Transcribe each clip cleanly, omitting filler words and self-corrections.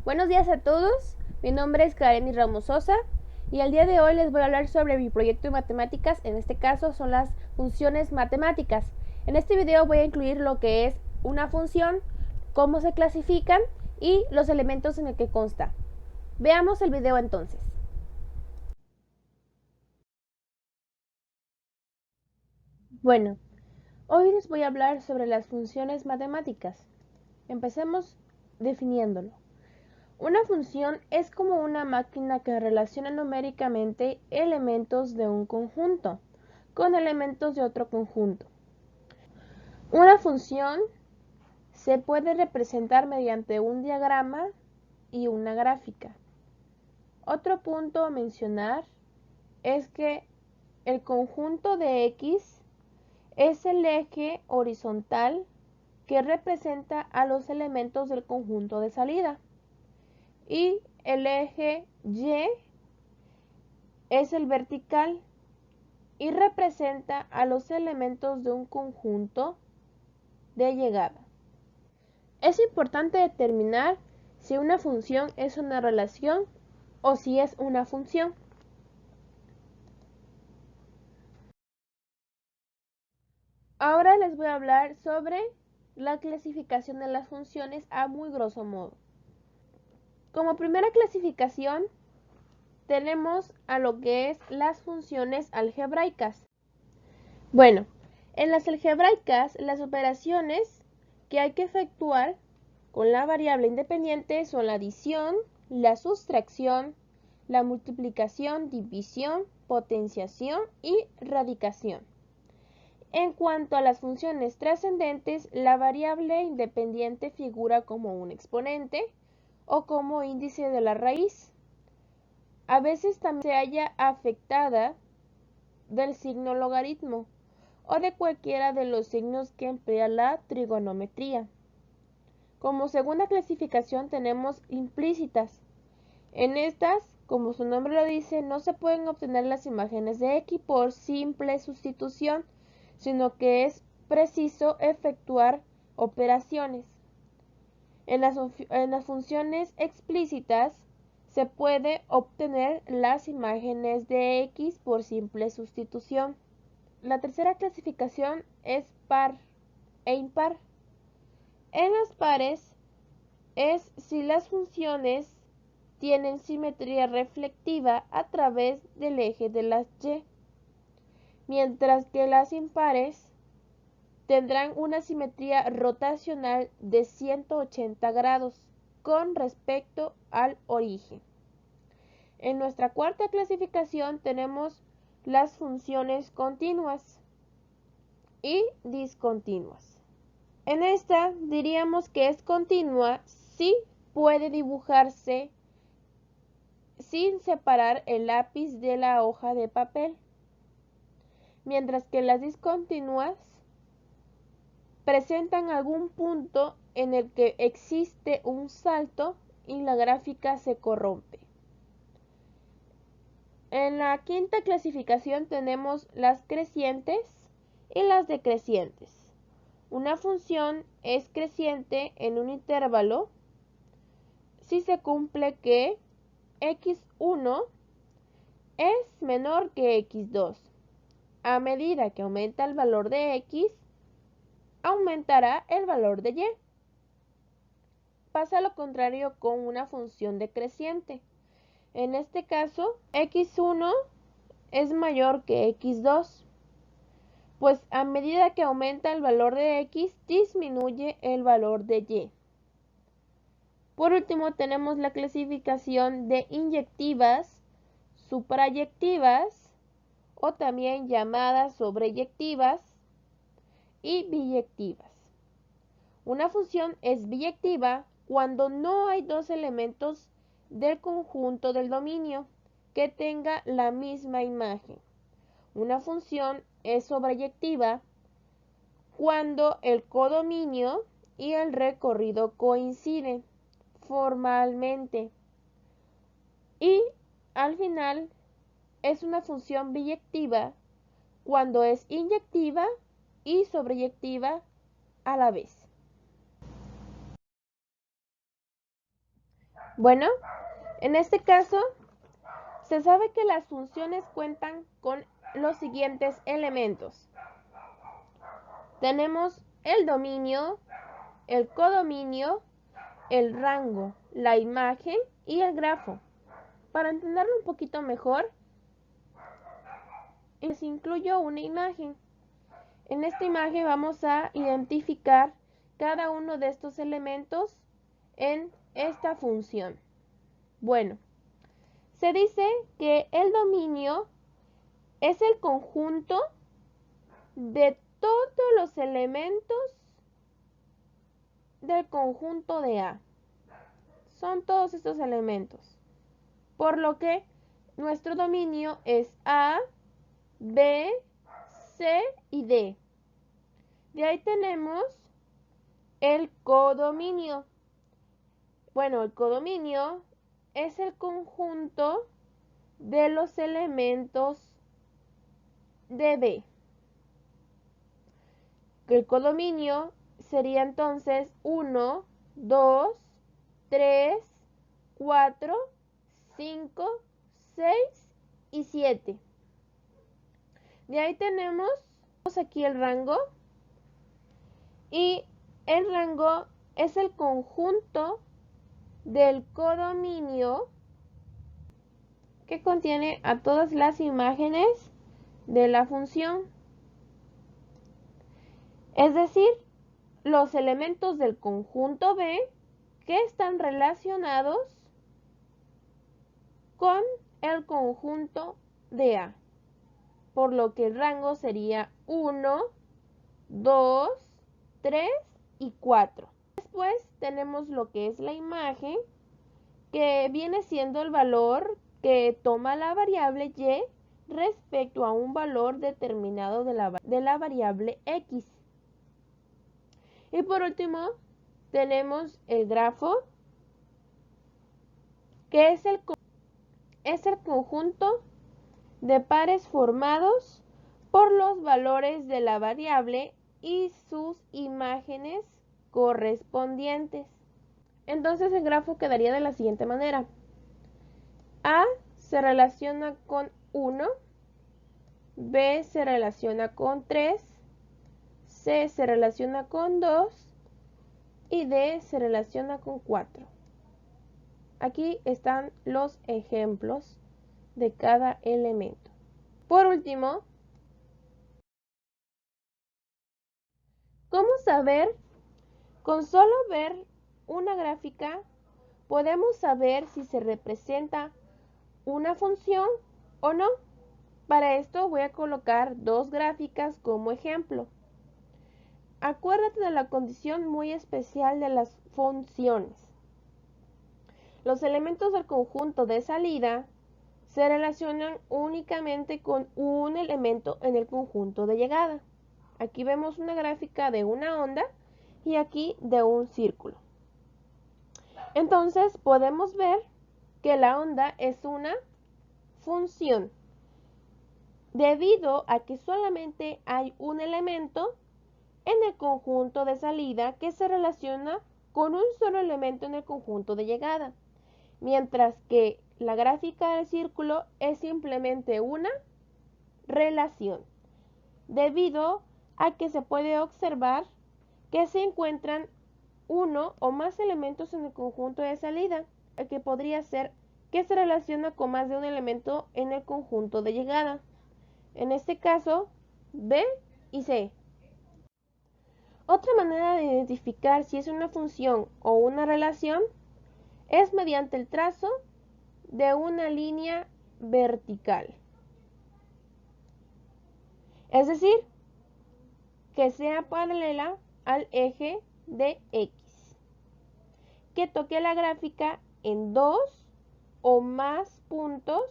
Buenos días a todos, mi nombre es Karen Ramos Sosa y el día de hoy les voy a hablar sobre mi proyecto de matemáticas, en este caso son las funciones matemáticas. En este video voy a incluir lo que es una función, cómo se clasifican y los elementos en el que consta. Veamos el video entonces. Bueno, hoy les voy a hablar sobre las funciones matemáticas. Empecemos definiéndolo. Una función es como una máquina que relaciona numéricamente elementos de un conjunto con elementos de otro conjunto. Una función se puede representar mediante un diagrama y una gráfica. Otro punto a mencionar es que el conjunto de X es el eje horizontal que representa a los elementos del conjunto de salida y el eje Y es el vertical y representa a los elementos de un conjunto de llegada. Es importante determinar si una función es una relación o si es una función. Ahora les voy a hablar sobre la clasificación de las funciones a muy grosso modo. Como primera clasificación tenemos a lo que es las funciones algebraicas. Bueno, en las algebraicas las operaciones que hay que efectuar con la variable independiente son la adición, la sustracción, la multiplicación, división, potenciación y radicación. En cuanto a las funciones trascendentes, la variable independiente figura como un exponente o como índice de la raíz. A veces también se halla afectada del signo logaritmo o de cualquiera de los signos que emplea la trigonometría. Como segunda clasificación tenemos implícitas. En estas, como su nombre lo dice, no se pueden obtener las imágenes de X por simple sustitución, sino que es preciso efectuar operaciones. En las funciones explícitas se puede obtener las imágenes de X por simple sustitución. La tercera clasificación es par e impar. En las pares es si las funciones tienen simetría reflectiva a través del eje de las Y, mientras que las impares tendrán una simetría rotacional de 180 grados con respecto al origen. En nuestra cuarta clasificación tenemos las funciones continuas y discontinuas. En esta diríamos que es continua si puede dibujarse sin separar el lápiz de la hoja de papel, mientras que las discontinuas presentan algún punto en el que existe un salto y la gráfica se corrompe. En la quinta clasificación tenemos las crecientes y las decrecientes. Una función es creciente en un intervalo si se cumple que x1 es menor que x2. A medida que aumenta el valor de x, aumentará el valor de y. Pasa lo contrario con una función decreciente. En este caso, x1 es mayor que x2, pues a medida que aumenta el valor de x, disminuye el valor de y. Por último, tenemos la clasificación de inyectivas, suprayectivas, o también llamadas sobreyectivas y biyectivas. Una función es biyectiva cuando no hay dos elementos del conjunto del dominio que tenga la misma imagen. Una función es sobreyectiva cuando el codominio y el recorrido coinciden formalmente. Y al final es una función biyectiva cuando es inyectiva y sobreyectiva a la vez. Bueno, en este caso, se sabe que las funciones cuentan con los siguientes elementos. Tenemos el dominio, el codominio, el rango, la imagen y el grafo. Para entenderlo un poquito mejor, les incluyo una imagen. En esta imagen vamos a identificar cada uno de estos elementos en esta función. Bueno, se dice que el dominio es el conjunto de todos los elementos del conjunto de A. Son todos estos elementos. Por lo que nuestro dominio es A, B, C y D. De ahí tenemos el codominio. Bueno, el codominio es el conjunto de los elementos de B. El codominio sería entonces 1, 2, 3, 4, 5, 6 y 7. De ahí tenemos aquí el rango. Y el rango es el conjunto del codominio que contiene a todas las imágenes de la función. Es decir, los elementos del conjunto B que están relacionados con el conjunto de A. Por lo que el rango sería 1, 2, 3 y 4. Después tenemos lo que es la imagen, que viene siendo el valor que toma la variable y respecto a un valor determinado de la variable x. Y por último, tenemos el grafo, que es el conjunto de pares formados por los valores de la variable y sus imágenes correspondientes. Entonces el grafo quedaría de la siguiente manera. A se relaciona con 1, B se relaciona con 3, C se relaciona con 2 y D se relaciona con 4. Aquí están los ejemplos de cada elemento. Por último, ¿cómo saber? Con solo ver una gráfica podemos saber si se representa una función o no. Para esto voy a colocar dos gráficas como ejemplo. Acuérdate de la condición muy especial de las funciones. Los elementos del conjunto de salida se relacionan únicamente con un elemento en el conjunto de llegada. Aquí vemos una gráfica de una onda y aquí de un círculo. Entonces podemos ver que la onda es una función, debido a que solamente hay un elemento en el conjunto de salida que se relaciona con un solo elemento en el conjunto de llegada, mientras que la gráfica del círculo es simplemente una relación, debido a que se puede observar que se encuentran uno o más elementos en el conjunto de salida, que podría ser que se relaciona con más de un elemento en el conjunto de llegada. En este caso, B y C. Otra manera de identificar si es una función o una relación es mediante el trazo de una línea vertical. Es decir, que sea paralela al eje de X, que toque la gráfica en dos o más puntos,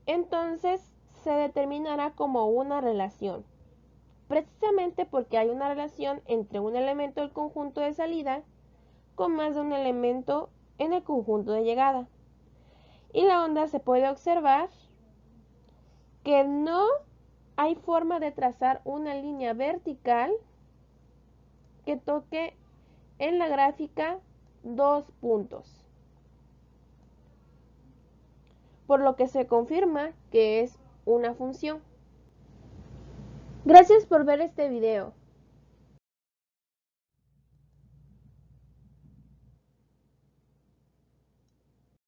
entonces se determinará como una relación. Precisamente porque hay una relación entre un elemento del conjunto de salida con más de un elemento en el conjunto de llegada. Y la onda se puede observar que no hay forma de trazar una línea vertical que toque en la gráfica 2 puntos, por lo que se confirma que es una función. Gracias por ver este video.